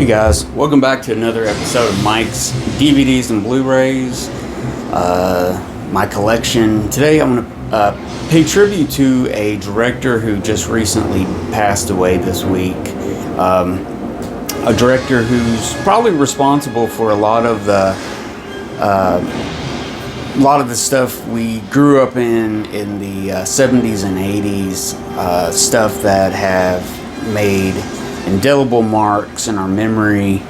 Hey guys, welcome back to another episode of Mike's DVDs and Blu-rays, my collection. Today I'm going to pay tribute to a director who just recently passed away this week. A director who's probably responsible for a lot of the stuff we grew up in the 70s and 80s, stuff that have made indelible marks in our memory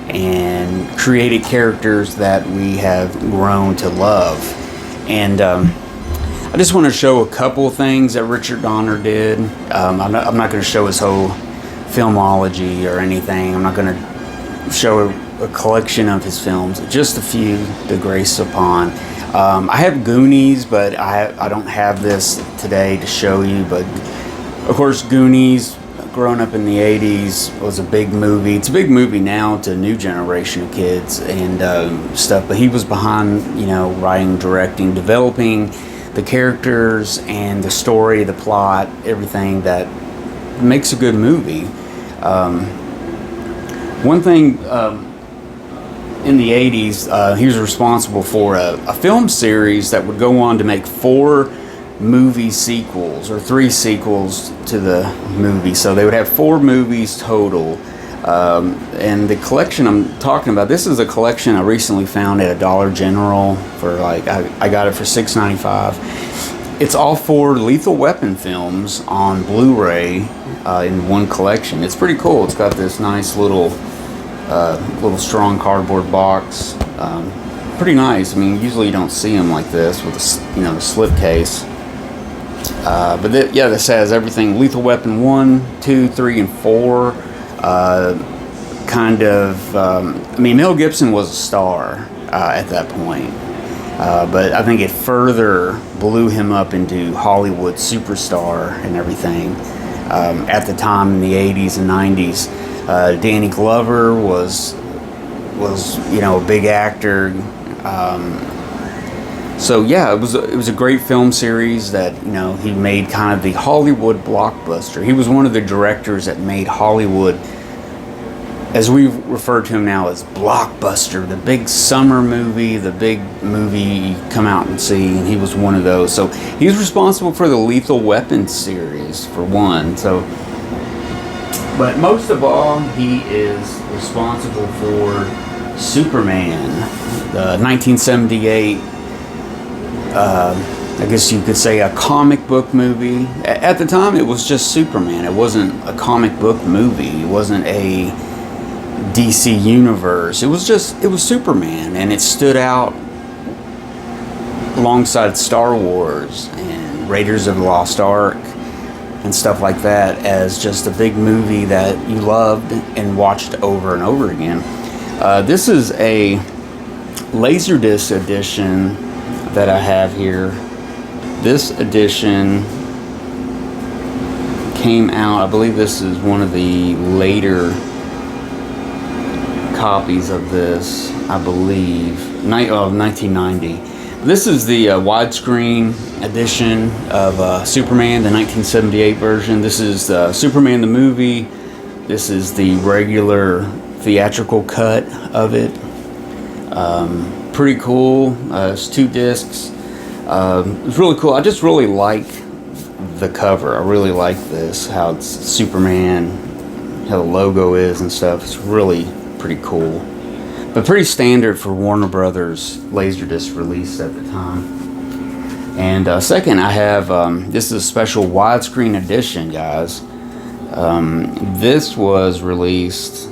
and created characters that we have grown to love. And I just want to show a couple things that Richard Donner did. I'm not going to show his whole filmology or anything. I'm not going to show a collection of his films, just a few to grace upon. I have Goonies, but I don't have this today to show you. But of course, Goonies, growing up in the 80s, was a big movie. It's a big movie now to a new generation of kids and stuff, but he was behind, writing, directing, developing the characters and the story, the plot, everything that makes a good movie. One thing, in the 80s, he was responsible for a film series that would go on to make 4 movie sequels, or 3 sequels to the movie. So they would have 4 movies total. And the collection I'm talking about, this is a collection I recently found at a Dollar General for I got it for $6.95. It's all 4 Lethal Weapon films on Blu-ray in one collection. It's pretty cool. It's got this nice little strong cardboard box. Pretty nice. I mean, usually you don't see them like this with the slip case. But this has everything. Lethal Weapon 1, 2, 3, and 4. Mel Gibson was a star at that point. But I think it further blew him up into Hollywood superstar and everything. At the time in the 80s and 90s, Danny Glover was a big actor. So yeah, it was a great film series that he made kind of the Hollywood blockbuster. He was one of the directors that made Hollywood, as we refer to him now, as blockbuster, the big summer movie, the big movie you come out and see. And he was one of those. So he's responsible for the Lethal Weapon series for one. But most of all, he is responsible for Superman, the 1978. I guess you could say a comic book movie. At the time, it was just Superman. It wasn't a comic book movie. It wasn't a DC universe. It was Superman, and it stood out alongside Star Wars and Raiders of the Lost Ark and stuff like that as just a big movie that you loved and watched over and over again. This is a Laserdisc edition that I have here. This edition came out, I believe this is one of the later copies of this, I believe, 1990. This is the widescreen edition of Superman, the 1978 version. This is Superman the movie. This is the regular theatrical cut of it. Pretty cool. It's 2 discs. It's really cool. I just really like the cover. I really like this, how it's Superman, how the logo is and stuff. It's really pretty cool. But pretty standard for Warner Brothers Laserdisc release at the time. And second, I have, this is a special widescreen edition, guys. This was released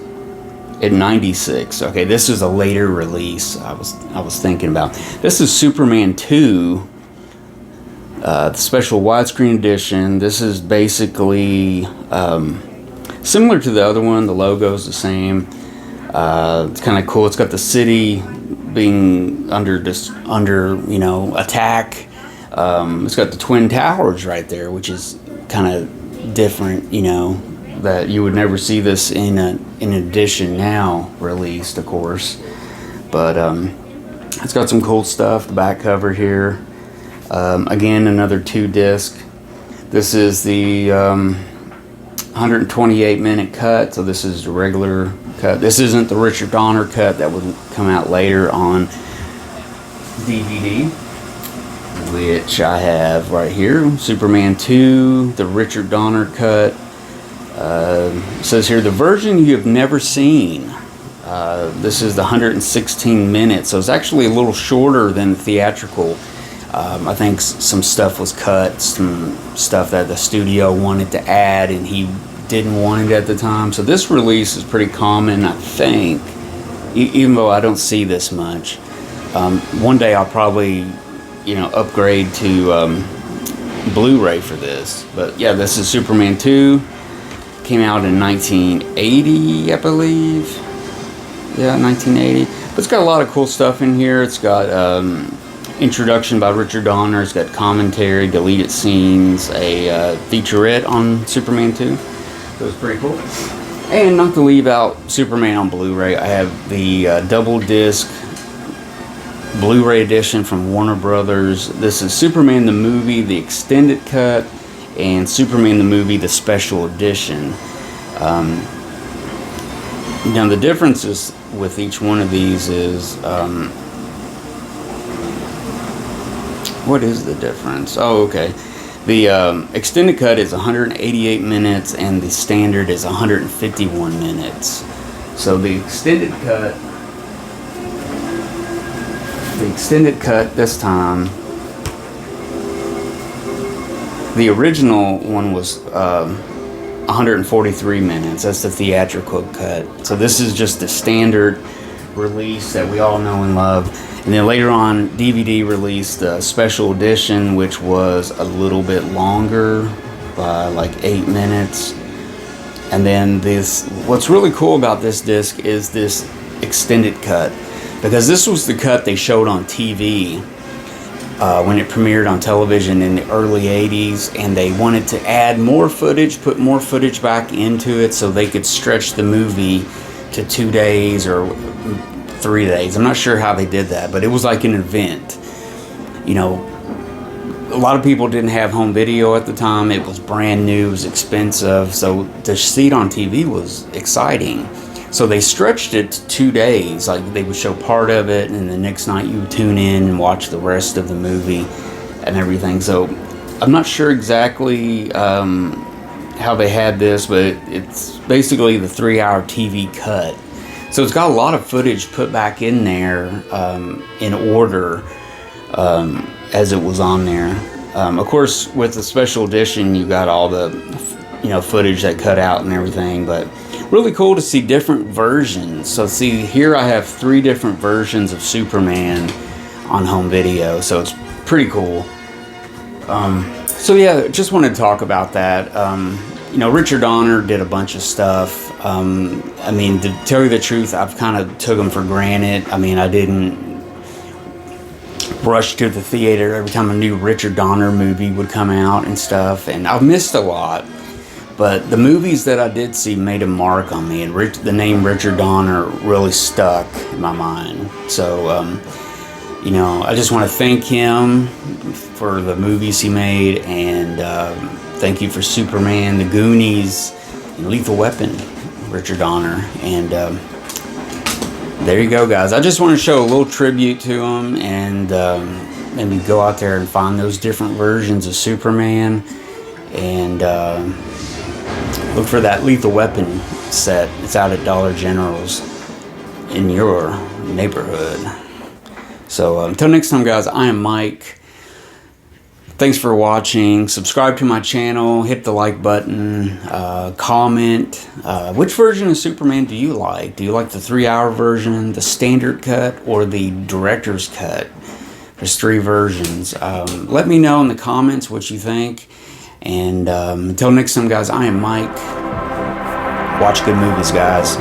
in 96. Okay, this is a later release I was thinking about. This is Superman 2, the special widescreen edition. This is basically similar to the other one. The logo's the same. It's kind of cool. It's got the city being under attack. It's got the Twin Towers right there, which is kind of different, that you would never see this in an edition now released, of course. But it's got some cool stuff. The back cover here, again, another 2 disc. This is the 128-minute cut, so this is the regular cut. This isn't the Richard Donner cut that would come out later on DVD, which I have right here. Superman 2, the Richard Donner cut. It says here, the version you have never seen. This is the 116 minutes, so it's actually a little shorter than the theatrical. I think some stuff was cut, some stuff that the studio wanted to add and he didn't want it at the time. So this release is pretty common, I think, even though I don't see this much. One day I'll probably, upgrade to Blu-ray for this. But yeah, this is Superman 2. Came out in 1980, I believe. Yeah, 1980. But it's got a lot of cool stuff in here. It's got introduction by Richard Donner. It's got commentary, deleted scenes, a featurette on Superman 2. So it's pretty cool. And not to leave out Superman on Blu-ray, I have the double disc Blu-ray edition from Warner Brothers. This is Superman the movie, the extended cut, and Superman the movie, the special edition. Now the differences with each one of these is, what is the difference? Oh, okay. The extended cut is 188 minutes and the standard is 151 minutes. So the extended cut this time, the original one was 143 minutes. That's the theatrical cut. So this is just the standard release that we all know and love. And then later on, DVD released a special edition, which was a little bit longer by like 8 minutes. And then what's really cool about this disc is this extended cut, because this was the cut they showed on TV when it premiered on television in the early 80s, and they wanted to add more footage, put more footage back into it so they could stretch the movie to 2 days or 3 days. I'm not sure how they did that, but it was like an event. A lot of people didn't have home video at the time. It was brand new, it was expensive, so to see it on TV was exciting. So they stretched it to 2 days. Like, they would show part of it, and the next night you would tune in and watch the rest of the movie and everything. So I'm not sure exactly how they had this, but it's basically the 3-hour TV cut. So it's got a lot of footage put back in there in order as it was on there. Of course, with the special edition, you got all the footage that cut out and everything, but really cool to see different versions. So see, here I have 3 different versions of Superman on home video, so it's pretty cool. So yeah, just wanted to talk about that. Richard Donner did a bunch of stuff. To tell you the truth, I've kind of took him for granted. I didn't rush to the theater every time a new Richard Donner movie would come out and stuff, and I've missed a lot. But the movies that I did see made a mark on me, and the name Richard Donner really stuck in my mind. So, I just want to thank him for the movies he made, and thank you for Superman, The Goonies, and Lethal Weapon, Richard Donner. And there you go, guys. I just want to show a little tribute to him, and maybe go out there and find those different versions of Superman, and look for that Lethal Weapon set. It's out at Dollar General's in your neighborhood. So until next time, guys, I am Mike. Thanks for watching. Subscribe to my channel. Hit the like button. Comment. Which version of Superman do you like? Do you like the 3-hour version, the standard cut, or the director's cut? There's 3 versions. Let me know in the comments what you think. And until next time, guys, I am Mike. Watch good movies, guys.